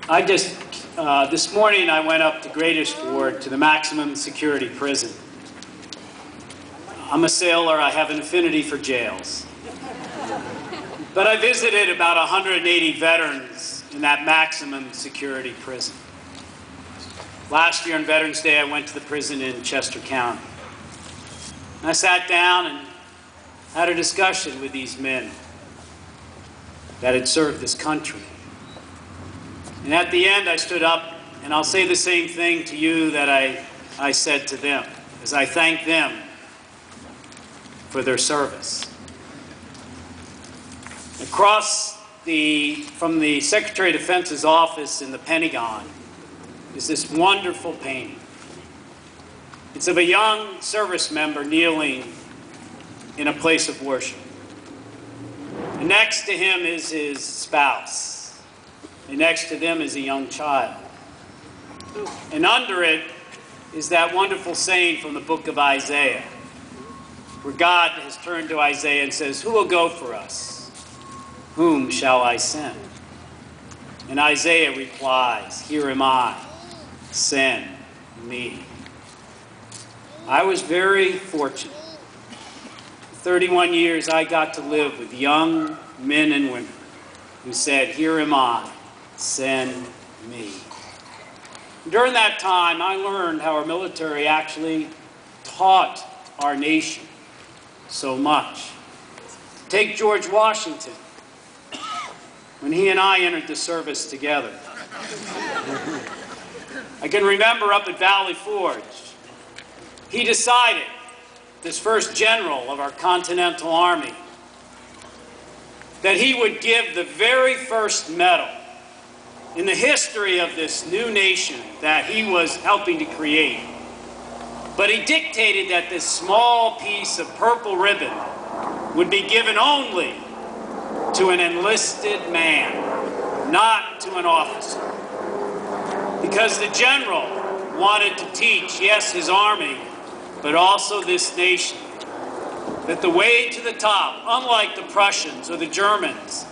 This morning I went up to Greatest Ward to the maximum security prison. I'm a sailor, I have an affinity for jails. But I visited about 180 veterans in that maximum security prison. Last year on Veterans Day, I went to the prison in Chester County. And I sat down and had a discussion with these men that had served this country. And at the end, I stood up, and I'll say the same thing to you that I said to them, as I thank them for their service. From the Secretary of Defense's office in the Pentagon is this wonderful painting. It's of a young service member kneeling in a place of worship. And next to him is his spouse. And next to them is a young child. And under it is that wonderful saying from the book of Isaiah, where God has turned to Isaiah and says, "Who will go for us? Whom shall I send?" And Isaiah replies, "Here am I, send me." I was very fortunate. For 31 years, I got to live with young men and women who said, "Here am I, send me." During that time, I learned how our military actually taught our nation so much. Take George Washington, when he and I entered the service together. I can remember up at Valley Forge, he decided, this first general of our Continental Army, that he would give the very first medal in the history of this new nation that he was helping to create. But he dictated that this small piece of purple ribbon would be given only to an enlisted man, not to an officer. Because the general wanted to teach, yes, his army, but also this nation, that the way to the top, unlike the Prussians or the Germans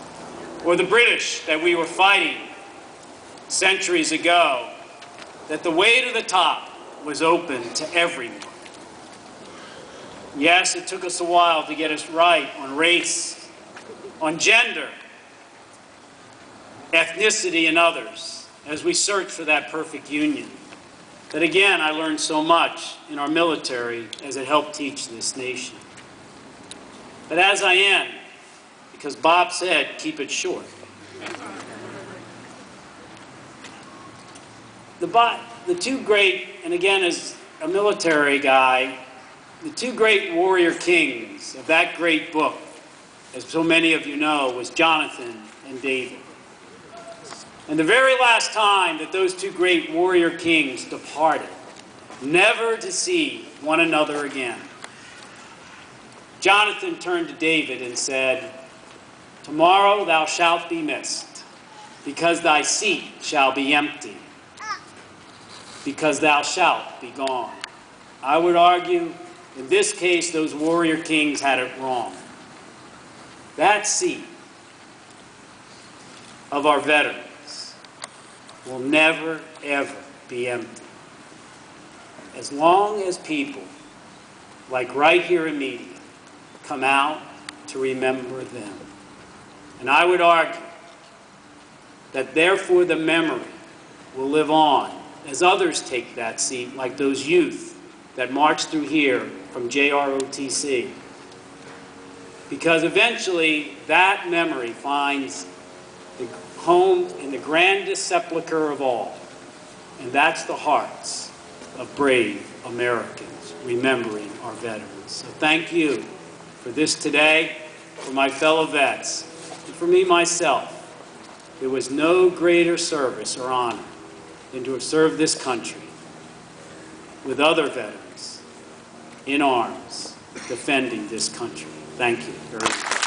or the British that we were fighting centuries ago, that the way to the top was open to everyone. Yes, it took us a while to get us right on race, on gender, ethnicity, and others, as we search for that perfect union. But again, I learned so much in our military as it helped teach this nation. But as I end, because Bob said, keep it short. The two great, and again as a military guy, the two great warrior kings of that great book, as so many of you know, was Jonathan and David. And the very last time that those two great warrior kings departed, never to see one another again, Jonathan turned to David and said, "Tomorrow thou shalt be missed, because thy seat shall be empty, because thou shalt be gone." I would argue, in this case, those warrior kings had it wrong. That seat of our veterans will never, ever be empty. As long as people, like right here in media, come out to remember them. And I would argue that therefore the memory will live on as others take that seat, like those youth that marched through here from JROTC. Because eventually that memory finds the home in the grandest sepulcher of all, and that's the hearts of brave Americans remembering our veterans. So thank you for this today, for my fellow vets, and for me myself. There was no greater service or honor than to have served this country with other veterans in arms defending this country. Thank you very much.